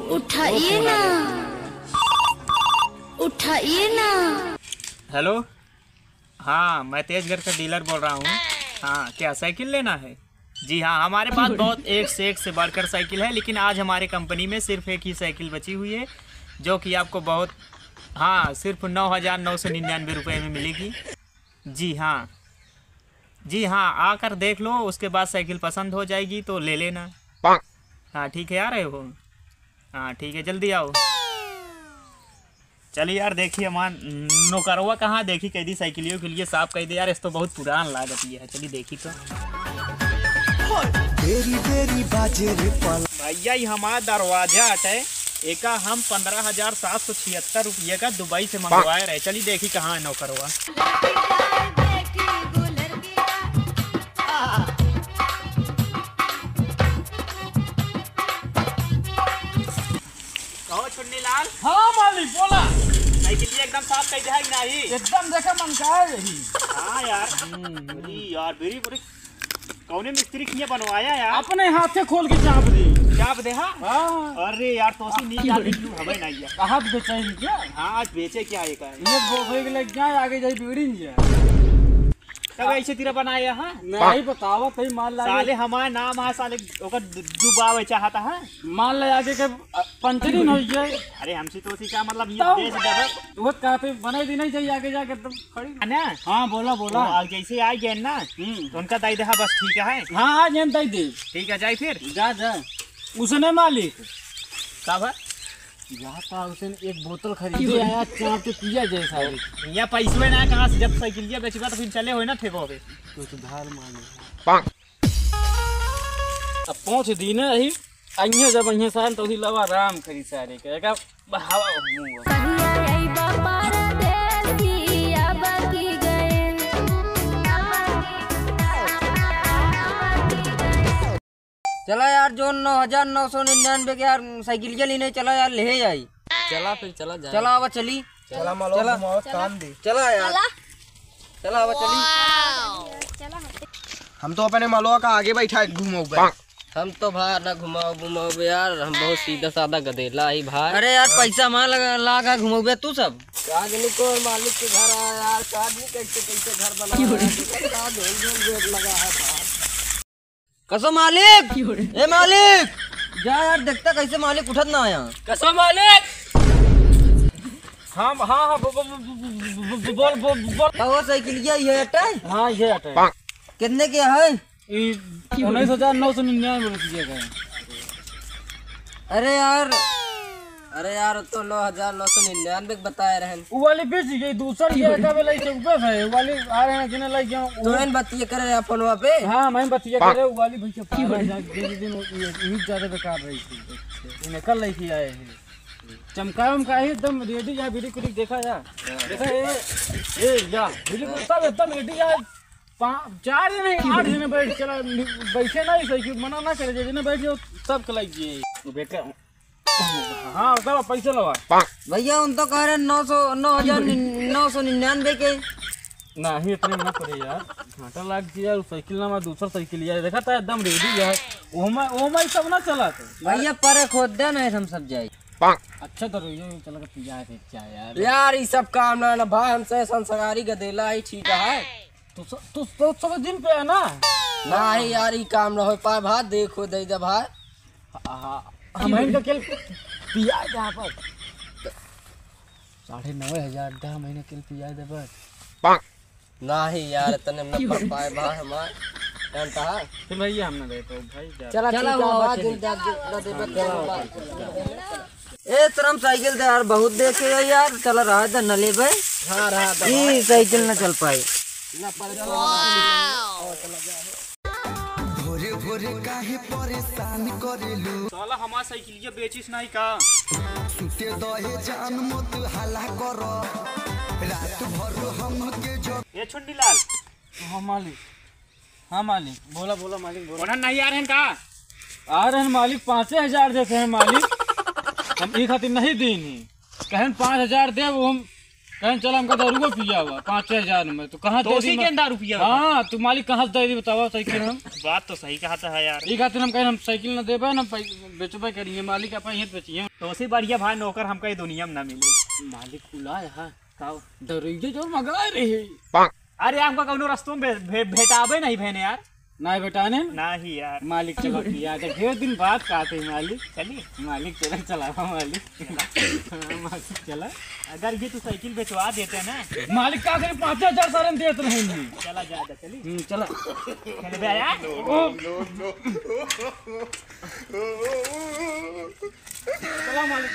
उठाइए ना, उठाइए ना। हेलो, हाँ मैं तेजगढ़ का डीलर बोल रहा हूँ। हाँ, क्या साइकिल लेना है? जी हाँ, हमारे पास बहुत एक से बढ़कर साइकिल है, लेकिन आज हमारे कंपनी में सिर्फ एक ही साइकिल बची हुई है जो कि आपको बहुत, हाँ, सिर्फ 9,999 रुपये में मिलेगी। जी हाँ, जी हाँ, आकर देख लो, उसके बाद साइकिल पसंद हो जाएगी तो ले लेना। हाँ ठीक है, आ रहे हो? हाँ ठीक है, जल्दी आओ। चलिए यार, देखिए मान नौकरवा कहाँ देखी कैदी साइकिलियों के लिए साफ कह दे यार, इस तो बहुत पुरान लागत है। चलिए देखी तो भैया ये हमारा दरवाजा हटे एक हम 15,776 रुपये का दुबई से मंगवाए रहे। चलिए देखी कहाँ है नौकरवा। कहो छुन्नी लाल। हाँ मालिक बोला। साइकिल एकदम साफ कह दे नहीं? एकदम देखा मन का है यही। हाँ यार, यार बेरी बड़ी कौने मिस्त्री किया बनवाया यार? अपने हाथ से खोल के चाप दे। चाप दे? हाँ। अरे यार तो नहीं हमें नहीं है। हाथ बेचे क्या? हाँ आज बेचे क्या एक है? ये बोले के लग जाए आगे जाई बिगड़ी नहीं है। तब ऐसे तेरा बनाया है? नहीं बतावा कहीं माल ला। साले हमारा नाम है साले ओकर डुबावे चाहता है। माल ले आगे के पंचरी न हो जाए। अरे हमसे तो उसी का मतलब ये बेच देबे। वो कहते बने दिन नहीं चाहिए आगे जाके एकदम खड़ी है ना? हाँ बोला बोला। तो जैसे आई गए ना तो उनका दाई दे बस ठीक है। हाँ आज हम दाई दे। ठीक है, जाए फिर। जा जा। उसने मालिक कब है? जाता उसने एक बोतल खरीदे आया चाप के पिया जैसा या पैसे ना कहाँ से, जब साइकिल बेचेगा तो फिर चले हो ना ठेको पे कुछ धार माने। अब 5 दिन रही अइहे जब अइहे साल तो ही लवा राम खरी सारे के का हवा चला यार जो 9,999 के यार साइकिल के लेने चला यार ले जाई। चला फिर चला जाए। चला आवा चली। चला मालो घुमाओ काम दे। चला यार चला आवा चली। हम तो अपने मालवा का आगे बैठा घुमाओ। हम तो भाई ना घुमाओ यार, हम बहुत सीधा साधा गधेला ही भाई। अरे यार पैसा मां लगा घुमाओ तू सब। आदमी को मालिक के घर आया यार, आदमी कैसे घर बना लगा है भाई। कसो मालिक, ए मालिक जा यार, देखता कैसे मालिक उठत ना आया। कसो मालिक। हाँ हाँ हाँ बोल। वो साइकिल ये हटे। हाँ ये हटे। कितने के है? 19,999 रुपये का। अरे यार तो 9,999 बताए रहे। वो वाली बेच गई, दूसरी ये का वाला चौके है वाली आ रहे हैं जिन्हें लग गया। तो इन बतिया करे आप फोनवा पे। हाँ मैं बतिया करे वो वाली भैया दिन यही ज्यादा बेकार रही थी। इन्हें कल नहीं आए हैं चमका है एकदम रेडी। यहाँ बीड़ी कुड़ी देखा यार, देखा ये जा बीड़ी सब एकदम रेडी यार। 4 नहीं 8 जने बैठ चला बैठे नहीं साइकिल मना ना करे जिन्हें बैठ जाओ सब कल बेटा। हाँ सब पैसा लगा भैया। उन तो कह रहे 9,999 के। नहीं इतने ना करे यार, घाटा लाग गया यार। साइकिल ना दूसरा साइकिल यार देखा था एकदम रेडी यार। वो मैं सब ना चला था भैया पर खोद दे नहीं हम सब जाए। अच्छा तो चल के पिया थे क्या यार ये सब काम ना भाई, हमसे संस्कारी गदेला ही ठीक है। तो सब दिन पे है ना। नहीं यार ये काम ना हो पाए भाई, देखो दे दे भाई। हम इनका केल पिया जहाँ पर 9,500 10 महीने केल पिया दे बस। नहीं यार तने न कर पाए भाई हमार जानता है। फिर भैया हम ना दे तो भाई चला ए तरम साइकिल दे यार बहुत देखे यार। चल रहा था न ले भाई। हाँ रहा ये साइकिल न चल पाए। भोरे भोरे काहे परेशान करेलू? साला हमारा साइकिल ये बेचिस नहीं का? सुते दहे जान मत हल्ला करो, रात भर हम के जो। ये छुन्नी लाल। हाँ मालिक। हाँ मालिक बोला बोला मालिक बोला। उन्हें नहीं आ रहे हैं का? आ रहे हैं मालिक। 5,000 देते हैं मालिक। हम एक खातिर नहीं देनी कहें 5,000 दे वो हम कहीं चला हमका दारू को पिया हुआ 5-6 में तो कहाँ तो दे उसी दी के अंदर रुपया हाँ तू मालिक कहाँ से दे दी बतावा साइकिल हम बात तो सही कहा था यार। ये खातिर हम कहीं हम साइकिल न दे पाए ना बेचबे करेंगे मालिक अपन यहीं बेचिए तो उसी बढ़िया भाई नौकर हमको ये दुनिया में ना मिले। मालिक बुलाया है दरुइये जो मंगा रहे अरे हमको कौनो रस्तों में भेटाबे नहीं भेने यार। ना बेटाने नहीं यार। मालिक चलो किया ढेर दिन बाद कहते हैं मालिक चलिए मालिक चला मालिक मालिक चला अगर ये तो साइकिल बेचवा देते ना मालिक का करे 5,000 सारे देते रहेंगे चला जाएगा। चलिए चला चले बे यार। चला मालिक